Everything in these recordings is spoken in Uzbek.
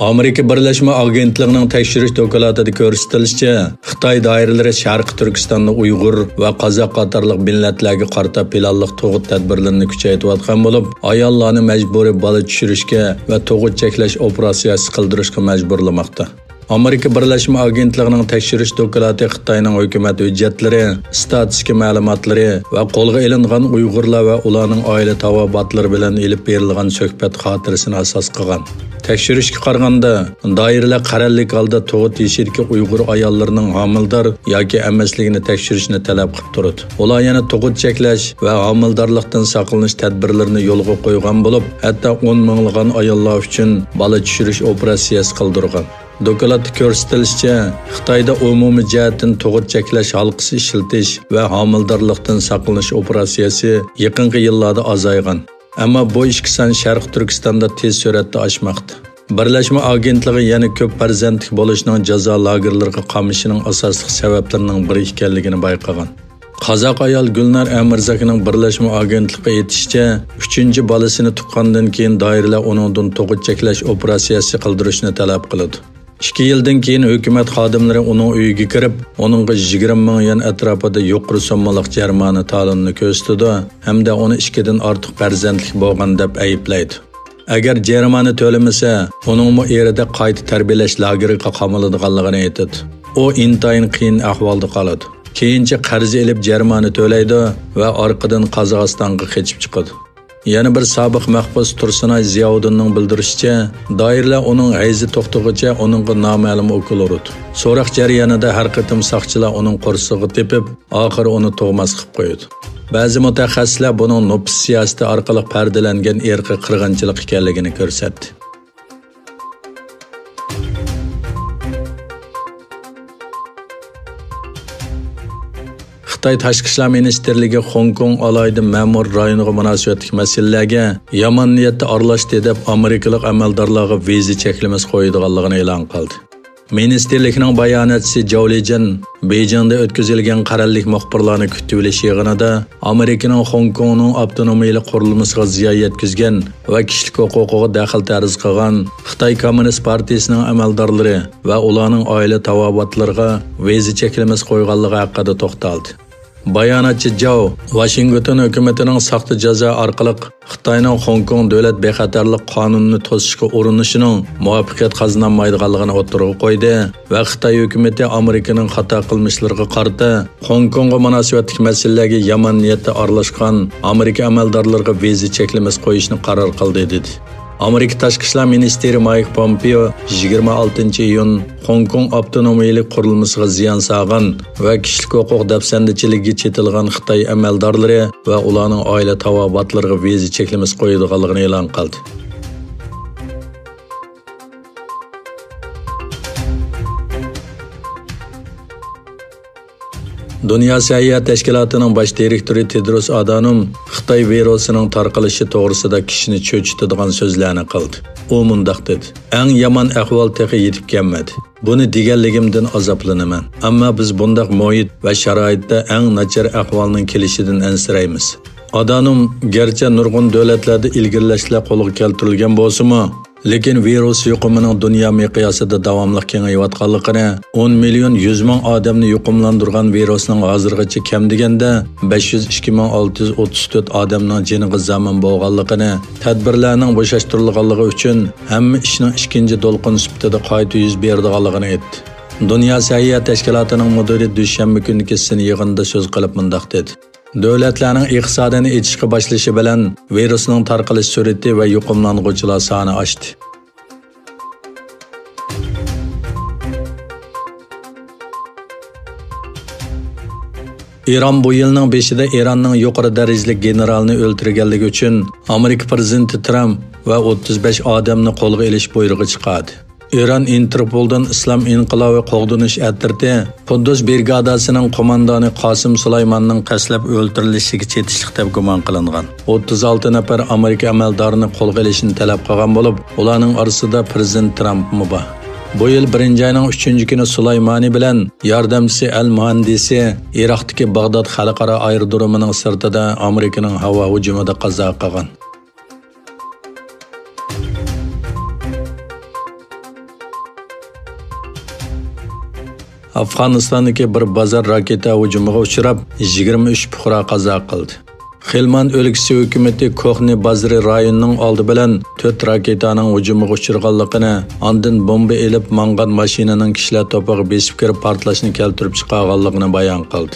Amerika Birleşme Agentligining tekshirish dokumentida ko'rsatilishicha, Xitoy doiralari Sharqiy Turkistonda Uyg'ur va Qozoq qatorliq millatlarga qarata planliq tug'ut tadbirlarini kuchaytirayotgan bo'lib, ayollarni majburiy bola tushirishga va tug'ut cheklash operatsiyasi qildirishga majburlamoqda. Amerika Birleşme Agentligining tekshirish dokumenti Xitoyning hukumat hujjatlari, statistik ma'lumotlari va qo'lga ilingan Uyg'urlar va ularning oila tavobatlari bilan elib berilgan suhbat xotirasini asos qilgan. Tekshirishga qaraganda, doiralar qarorlik holda tug'ut yeshirki Uyg'ur ayollarining homildor yoki emasligini tekshirishni talab qilib turadi. Ular yana tug'ut cheklash va homildorlikdan saqlanish tadbirlarini yo'lga qo'ygan bo'lib, hatto 10 minglagan ayollar uchun bola tushirish operatsiyasi qildirgan. Dokumentda ko'rsatilishicha, Xitoyda umumiy jihatdan tug'ut cheklash halqasi ishlatish va homildorlikdan saqlanish operatsiyasi yaqinqi yillarda azaygan. Ammo bu ishki son Sharq Turkistonda tez sur'atda oshmoqda. Birlashma agentligi yana ko'p farzandlik bo'lishning jazo lagerlariga qamishining asosli sabablarining biri ekanligini bayqagan. Qozoq ayol Gulnar Amirzakning Birlashma agentligi aytishicha, 3-bolasini tuqqandan keyin doiralar uningdan tug'ut cheklash operatsiyasi qildirishni talab qiladi. 2 yildan keyin hukumat xodimlari uning uyiga kirib, uningga 20 ming yuan atrofida yuqori sommalik jarmani ta'limini ko'rsatdi hamda uni 2 dan ortiq farzandlik bo'lgan deb ayblaydi. Agar jarmani to'lamasa, uningmi erida qayta tarbiyalash lageriga qamaladiganligini aytadi. U intayin qiyin ahvolda qoladi. Keyincha qarz elib jarmani to'laydi va orqadan Qozog'istonga qochib chiqadi. Yana bir sobiq mahbus Tursunay Ziyovuddinning bildirishicha, doiralar uning hayzi to'xtag'icha uningga noma'lum o'kil urdi. So'roq jarayonida har qatim soqchilar uning qo'rsig'i tepib, oxiri uni tug'mas qilib qo'ydi. Ba'zi mutaxassislar buning nopis siyosati orqali pardalangan irqiy qirg'inchilik ekanligini ko'rsatdi. Xitoy Tashqi ishlar ministerligi Hong Kong alayda ma'mur rayoniga munosabatli masalalarga yomon niyatda aralashdi deb Amerikalik amaldorlarga viza cheklimiz qo'yadiganligini e'lon qildi. Ministerlikning bayonotchisi Zhao Lijian Beijingda o'tkazilgan qarorlik muxbirlarni kutib olish yig'inida Amerikaning Hong Kongning avtonomiylik qurilmasiga ziyon yetkazgan va kishilik huquqiga daxl tarz qilgan Xitoy Kommunist partiyasining amaldorlari va ularning oila tavobatlariga viza cheklimiz qo'yganligi haqida to'xtaldi. Bayonotchi Zhao Washington hukumatining saxta jazo orqali Xitoyning Hong Kong davlat bexatarlik qonunini to'sishga urinishining muvaffaqiyat qozonolmaydiganligini o'tirg'a qo'ydi va Xitoy hukumati Amerikaning xato qilmishlariga qarata Hong Kongga munosabatli masalalarga yomon niyatda aralashgan Amerika amaldorlariga viza cheklimiz qo'yishni qaror qildi dedi. Amerika Tashqi ishlar ministri Mike Pompeo 26-iyun Hong Kong avtonomiylik qurilmasiga ziyon solgan va kishilik huquq dafsandichiligiga chetilgan Xitoy amaldorlari va ularning oila tavobatlariga viza cheklimiz qo'yadiganligini e'lon qildi. Dünya Səhiyyə Təşkilatının baş direktori Tedros Adhanom Xitoy virusining tarqalishi to'g'risida kishini cho'chitadigan so'zlarni qildi. U mundaq dedi: "Eng yomon ahvol tehi yetib kelmadi. Buni deganligimdan azoblanaman. Ammo biz bundaq muhit va sharoitda eng nachar ahvolning kelishidan ansiraymiz." Adhanom garchi nurg'un davlatlarda ilgirlashlar qo'lga keltirilgan bo'lsa-mu, lekin virus yuqumining dunyo miqyosida davomli kengayayotganligini, 10 million 100 ming odamni yuqumlantirgan virusning hozirgacha kam deganda 502.634 odamning joniga zamin bo'lganligini, tadbirlarning bo'shashtirilganligi uchun hamma ishning ikkinchi to'lqin sifatida qayta yuz beradiganligini aytdi. Dünya Səhiyyə Təşkilatının müdiri dushanba kungi yig'inda so'z qilib mundaq dedi: Davlatlarning iqtisodini echishga boshlashi bilan virusning tarqalish sur'ati va yuqumlanuvchilar soni oshdi. Iran bu yilning 5-ida Iranning yuqori darajali generalini o'ldirganligi uchun Amerika prezidenti Trump va 35 odamni qo'lga olish buyrug'i chiqardi. İran Interpoldan İslam İnqilobi qo'g'dinish atirti Quddus brigadasining qo'mondoni Qosim Sulaymonning qaslab o'ldirishiga chetishlik deb gumon qilingan. 36 nafar Amerika amaldorini qo'lga olishni talab qilgan bo'lib, ularning orasida prezident Trumpmi bor. Bu yil 1-oyning 3-kuni Sulaymoni bilan yordamchisi al-muhandisi Iroqdagi Bag'dod xalqaro aerodromining sirtida Amerikaning havo hujumida qazo qilgan. Afg'onistondagi bir bozor raketa hujumiga uchrab, 23 fuqaro qazo qildi. Xilman o'lkasi hukumati Koxni bozori rayonining oldi bilan 4 raketaning hujumiga uchraganligini, ondan bomba elib mangan mashinaning kishilar to'piga besib kirib portlashni keltirib chiqarganligini bayon qildi.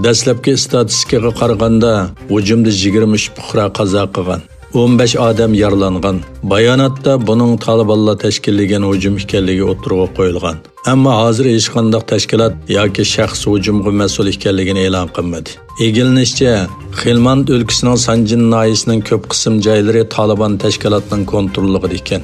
Dastlabki statistikaga qaraganda, hujumda 23 fuqaro qazo qilgan. 15 odam yaralangan. Bayonotda buning Talibanlar tashkillagan hujum ekanligi o'tirg'a qo'yilgan. Ammo hozir hech qanday tashkilot yoki shaxs hujumga mas'ul ekanligini e'lon qilmadi. Egilnishicha, Xilmand o'lkasining Sanjin noyisining ko'p qism joylari Taliban tashkilotining kontrolida ekan.